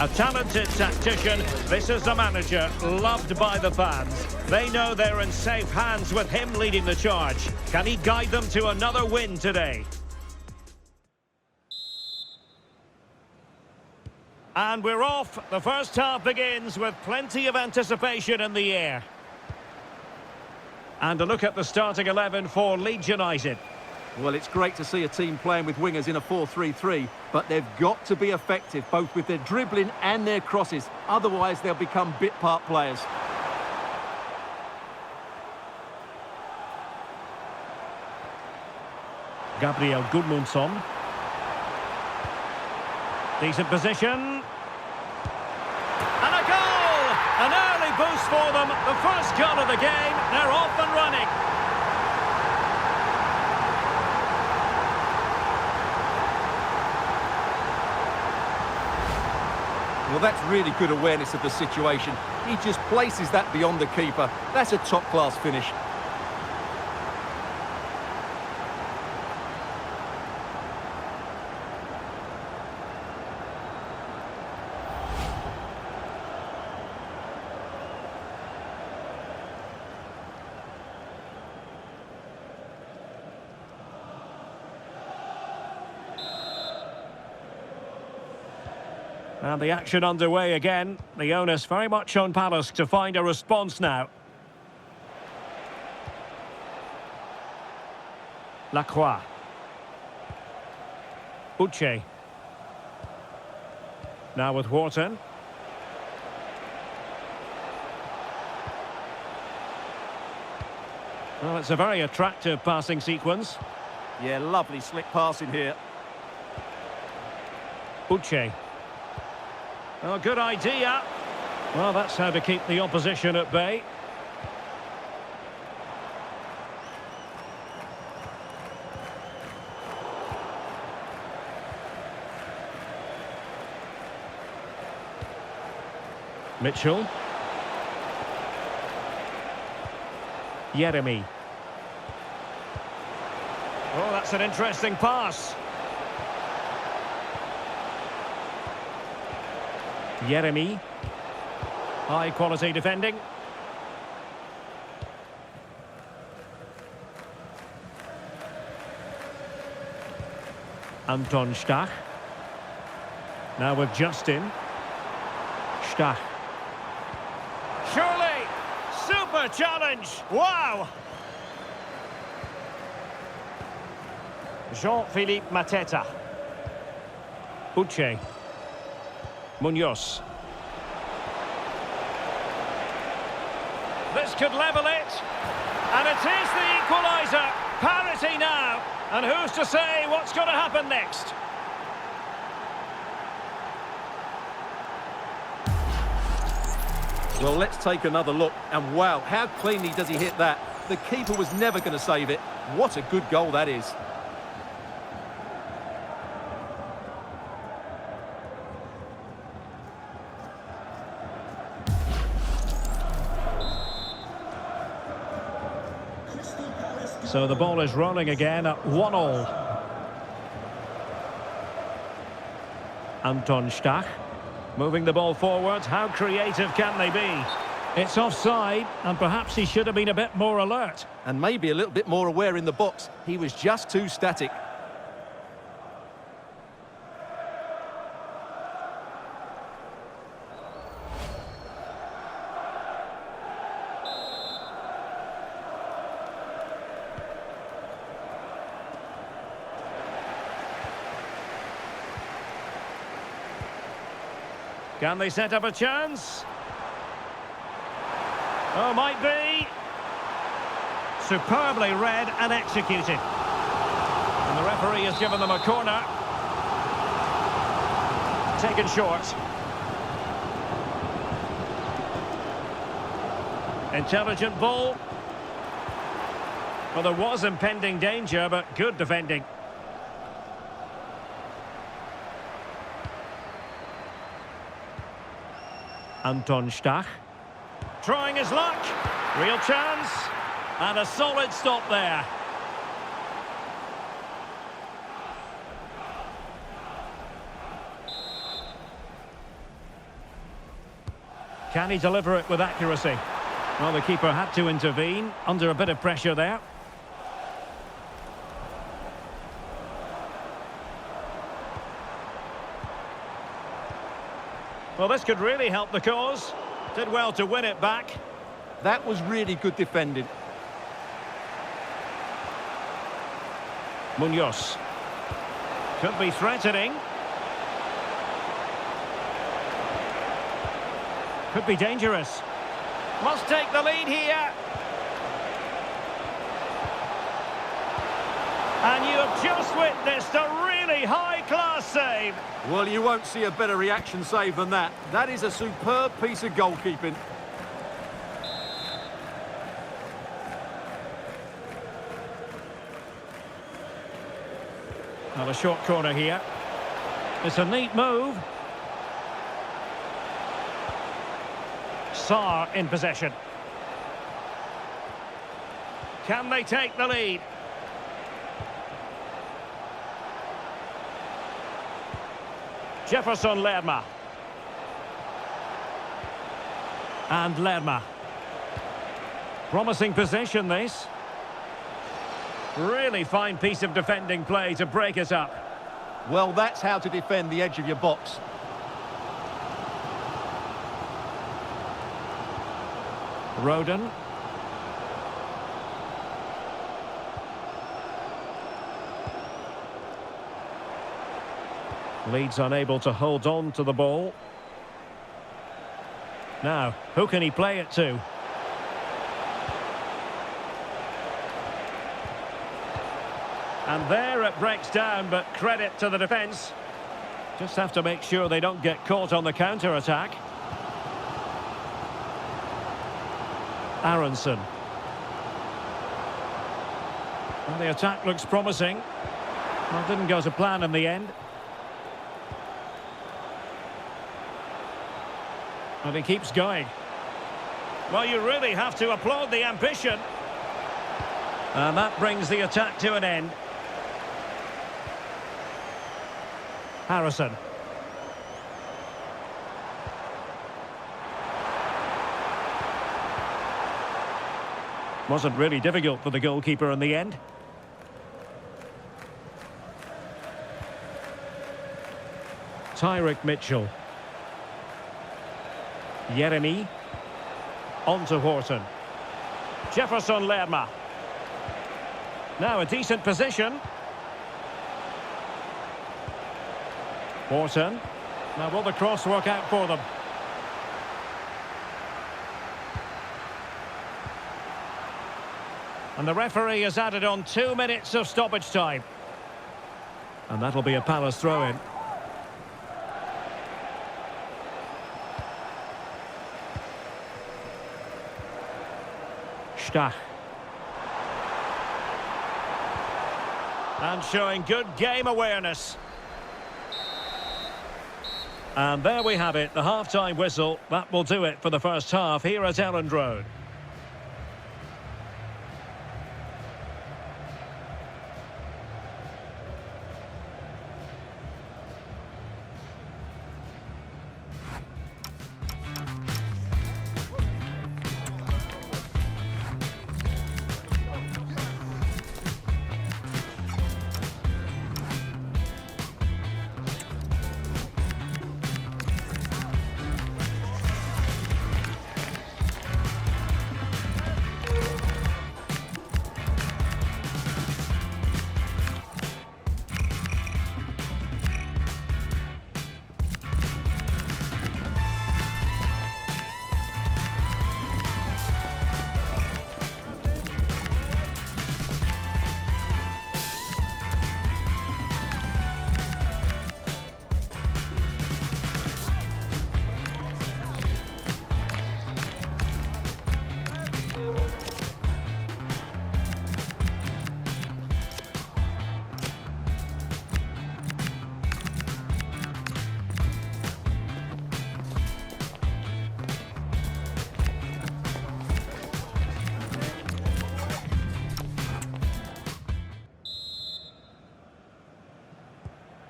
A talented tactician, this is the manager, loved by the fans. They know they're in safe hands with him leading the charge. Can he guide them to another win today? And we're off. The first half begins with plenty of anticipation in the air. And a look at the starting 11 for Leeds United. Well, it's great to see a team playing with wingers in a 4-3-3, but they've got to be effective, both with their dribbling and their crosses. Otherwise, they'll become bit-part players. Gabriel Gudmundsson. Decent position. And a goal! An early boost for them. The first goal of the game. They're off and running. Well, that's really good awareness of the situation. He just places that beyond the keeper. That's a top-class finish. And the action underway again. The onus very much on Palace to find a response now. Lacroix. Uche. Now with Wharton. Well, it's a very attractive passing sequence. Yeah, lovely slick passing here. Uche. Oh, good idea. Well, that's how to keep the opposition at bay. Mitchell. Yeremy. Oh, that's an interesting pass. Yeremy. High quality defending. Anton Stach. Now with Justin. Stach. Surely! Super challenge! Wow! Jean-Philippe Mateta. Uche. Munoz. This could level it. And it is the equaliser. Parity now. And who's to say what's going to happen next? Well, let's take another look. And wow, how cleanly does he hit that? The keeper was never going to save it. What a good goal that is. So the ball is rolling again at 1-1. Anton Stach. Moving the ball forward. How creative can they be? It's offside, and perhaps he should have been a bit more alert. And maybe a little bit more aware in the box. He was just too static. Can they set up a chance? Oh, might be. Superbly read and executed. And the referee has given them a corner. Taken short. Intelligent ball. Well, there was impending danger, but good defending. Anton Stach. Trying his luck. Real chance. And a solid stop there. Can he deliver it with accuracy? Well, the keeper had to intervene under a bit of pressure there. Well, this could really help the cause. Did well to win it back. That was really good defending. Munoz. Could be threatening. Could be dangerous. Must take the lead here. And you have just witnessed a really high-class save. Well, you won't see a better reaction save than that. That is a superb piece of goalkeeping. Well, a short corner here. It's a neat move. Sarr in possession. Can they take the lead? Jefferson Lerma. And Lerma. Promising possession, this. Really fine piece of defending play to break us up. Well, that's how to defend the edge of your box. Rodon. Leeds unable to hold on to the ball. Now, who can he play it to? And there it breaks down, but credit to the defence. Just have to make sure they don't get caught on the counter-attack. Aronson. Well, the attack looks promising. Well, didn't go to plan in the end. And he keeps going. Well, you really have to applaud the ambition. And that brings the attack to an end. Harrison. Wasn't really difficult for the goalkeeper in the end. Tyrick Mitchell. Yeremy. On to Horton. Jefferson Lerma. Now a decent position. Horton. Now will the cross work out for them? And the referee has added on 2 minutes of stoppage time. And that'll be a Palace throw-in. Stach. And showing good game awareness. And there we have it, the half-time whistle. That will do it for the first half here at Elland Road.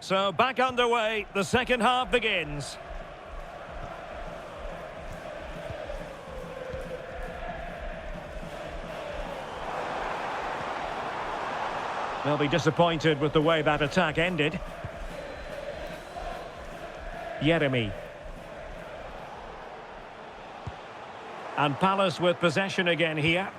So back underway, the second half begins. They'll be disappointed with the way that attack ended. Jeremy. And Palace with possession again here.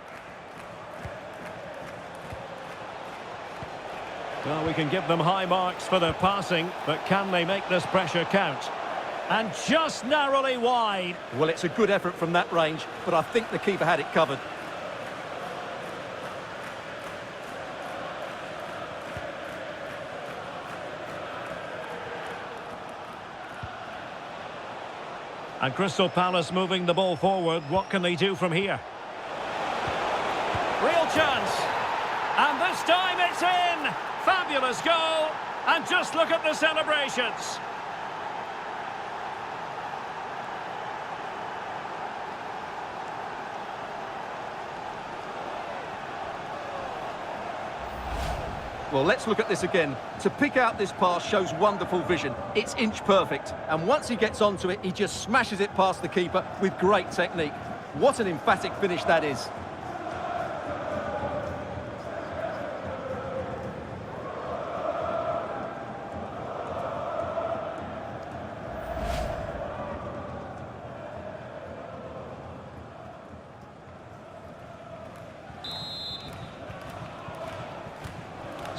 Well, we can give them high marks for their passing, but can they make this pressure count? And just narrowly wide. Well, it's a good effort from that range, but I think the keeper had it covered. And Crystal Palace moving the ball forward. What can they do from here? Real chance. And this time it's in. Fabulous goal. And just look at the celebrations. Well, let's look at this again. To pick out this pass shows wonderful vision. It's inch perfect. And once he gets onto it, he just smashes it past the keeper with great technique. What an emphatic finish that is.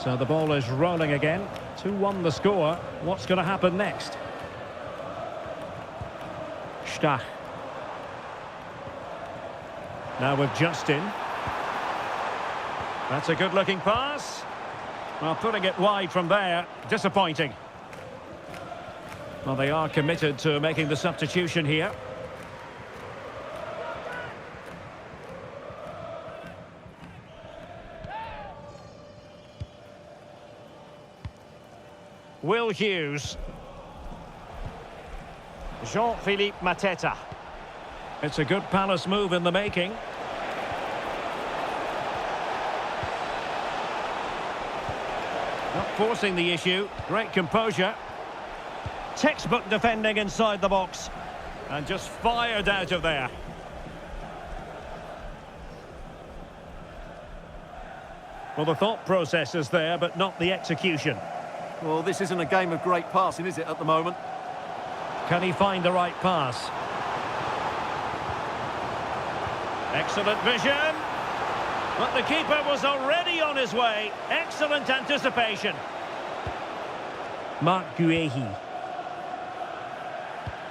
So the ball is rolling again. 2-1 the score. What's going to happen next? Stach. Now with Justin. That's a good-looking pass. Well, putting it wide from there, disappointing. Well, they are committed to making the substitution here. Will Hughes. Jean-Philippe Mateta. It's a good Palace move in the making. Not forcing the issue. Great composure. Textbook defending inside the box. And just fired out of there. Well, the thought process is there, but not the execution. Well, this isn't a game of great passing, is it, at the moment? Can he find the right pass? Excellent vision. But the keeper was already on his way. Excellent anticipation. Marc Guéhi.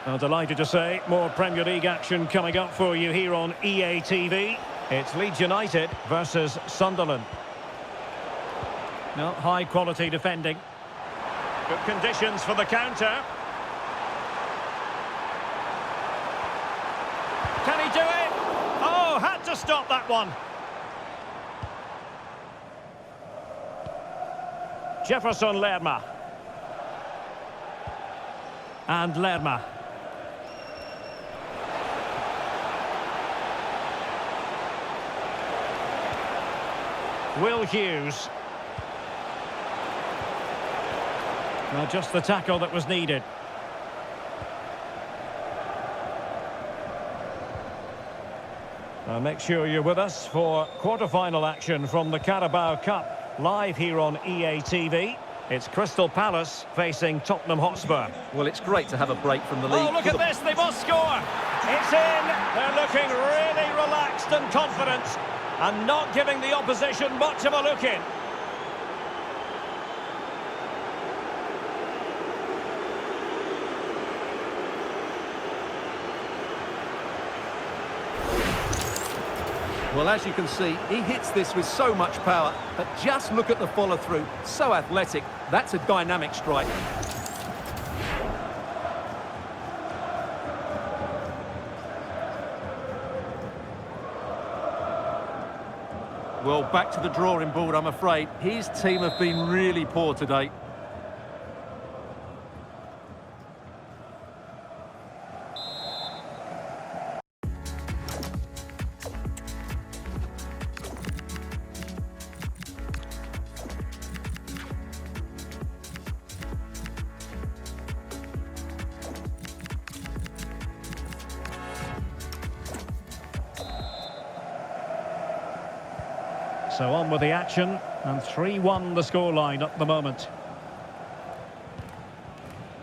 Well, delighted to say, more Premier League action coming up for you here on EA TV. It's Leeds United versus Sunderland. No, high quality defending. Good conditions for the counter. Can he do it? Oh, had to stop that one. Jefferson Lerma. And Lerma. Will Hughes. Well, just the tackle that was needed. Make sure you're with us for quarter-final action from the Carabao Cup, live here on EA TV. It's Crystal Palace facing Tottenham Hotspur. Well, it's great to have a break from the league. Oh, look at this, they must score! It's in! They're looking really relaxed and confident, and not giving the opposition much of a look in. Well, as you can see, he hits this with so much power, but just look at the follow-through. So athletic. That's a dynamic strike. Well, back to the drawing board, I'm afraid. His team have been really poor today. So on with the action. And 3-1 the scoreline at the moment.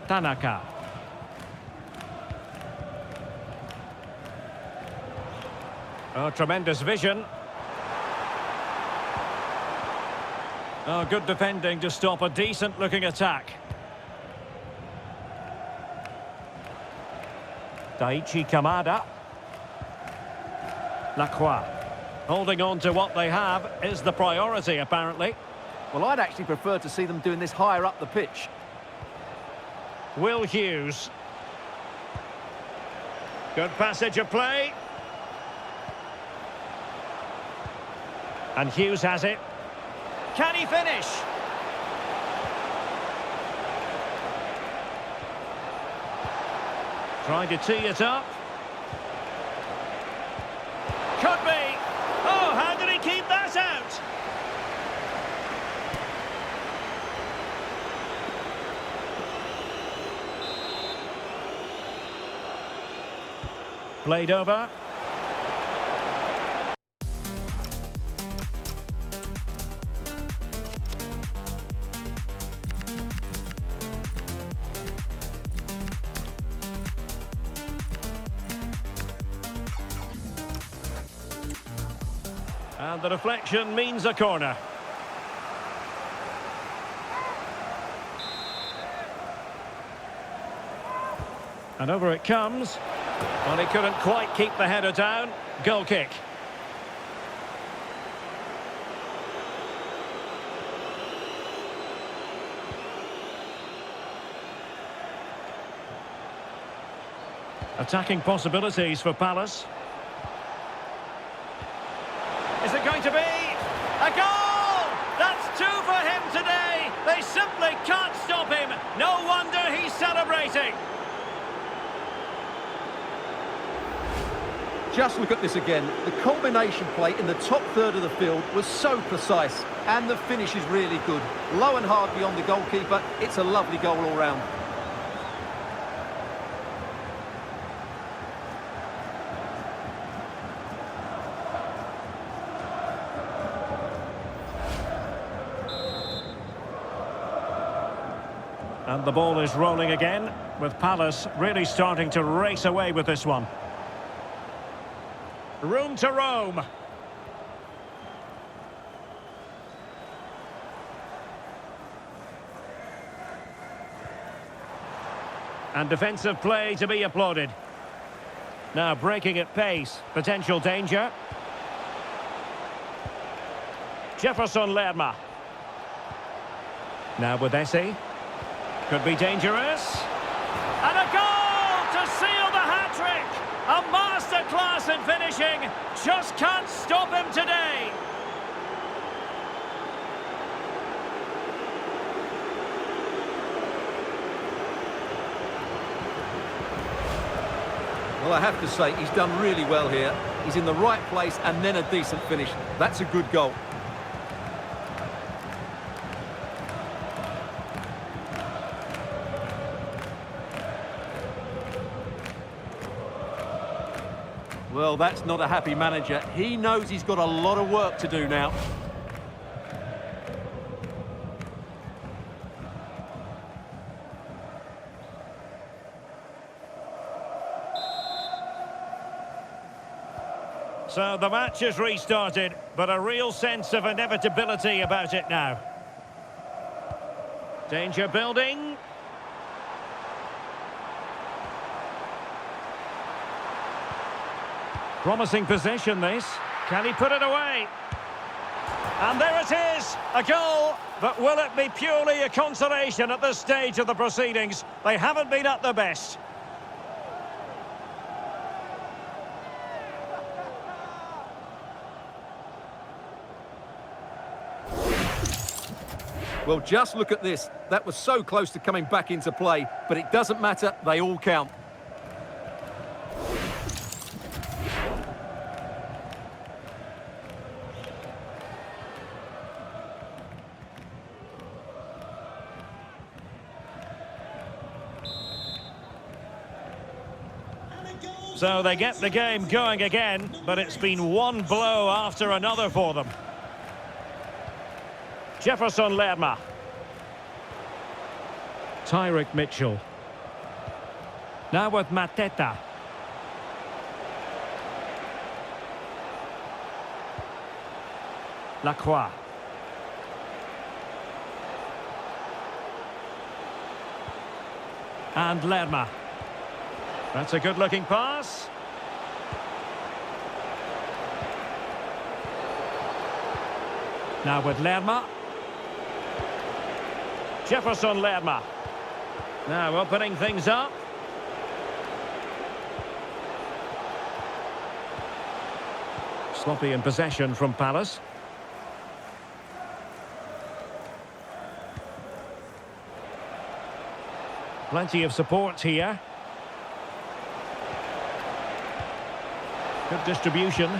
Tanaka. Oh, tremendous vision. Oh, good defending to stop a decent-looking attack. Daichi Kamada. Lacroix. Holding on to what they have is the priority, apparently. Well, I'd actually prefer to see them doing this higher up the pitch. Will Hughes. Good passage of play. And Hughes has it. Can he finish? Trying to tee it up. Could be. Oh, how did he keep that out? Played over. And the deflection means a corner. And over it comes. Well, he couldn't quite keep the header down. Goal kick. Attacking possibilities for Palace. Is it going to be a goal? That's 2 for him today. They simply can't stop him. No wonder he's celebrating. Just look at this again. The combination play in the top third of the field was so precise, and the finish is really good. Low and hard beyond the goalkeeper. It's a lovely goal all round. And the ball is rolling again, with Palace really starting to race away with this one. Room to roam. And defensive play to be applauded. Now breaking at pace, potential danger. Jefferson Lerma. Now with Essie. Could be dangerous. And a goal to seal the hat-trick! A masterclass in finishing. Just can't stop him today. Well, I have to say, he's done really well here. He's in the right place and then a decent finish. That's a good goal. Well, that's not a happy manager. He knows he's got a lot of work to do now. So the match has restarted, but a real sense of inevitability about it now. Danger building. Promising possession, this. Can he put it away? And there it is, a goal. But will it be purely a consolation at this stage of the proceedings? They haven't been at their best. Well, just look at this. That was so close to coming back into play, but it doesn't matter. They all count. So they get the game going again, but it's been one blow after another for them. Jefferson Lerma. Tyrick Mitchell. Now with Mateta. Lacroix. And Lerma. That's a good-looking pass. Now with Lerma. Jefferson Lerma. Now opening things up. Sloppy in possession from Palace. Plenty of support here. Good distribution.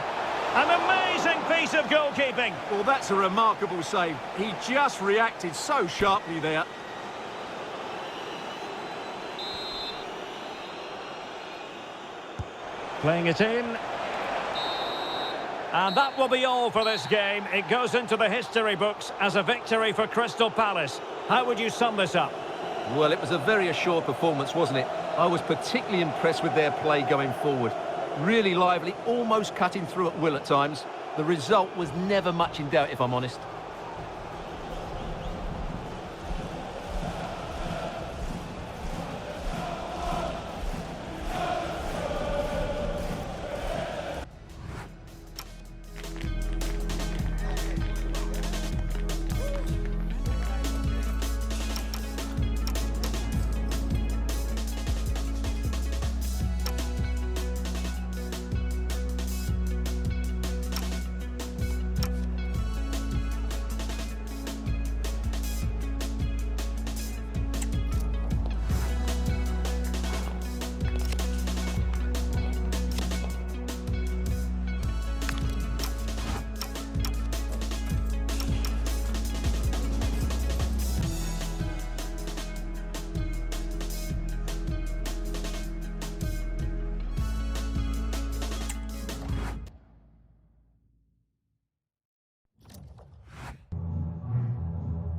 An amazing piece of goalkeeping. Well, that's a remarkable save. He just reacted so sharply there. Playing it in. And that will be all for this game. It goes into the history books as a victory for Crystal Palace. How would you sum this up? Well, it was a very assured performance, wasn't it? I was particularly impressed with their play going forward. Really lively, almost cutting through at will at times. The result was never much in doubt, if I'm honest.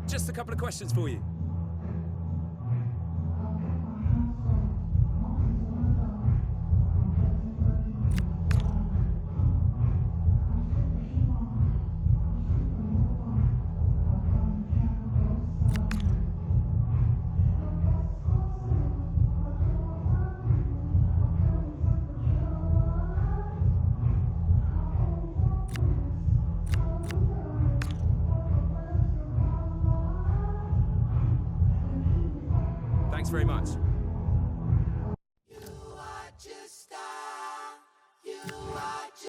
Just a couple of questions for you. Thanks very much.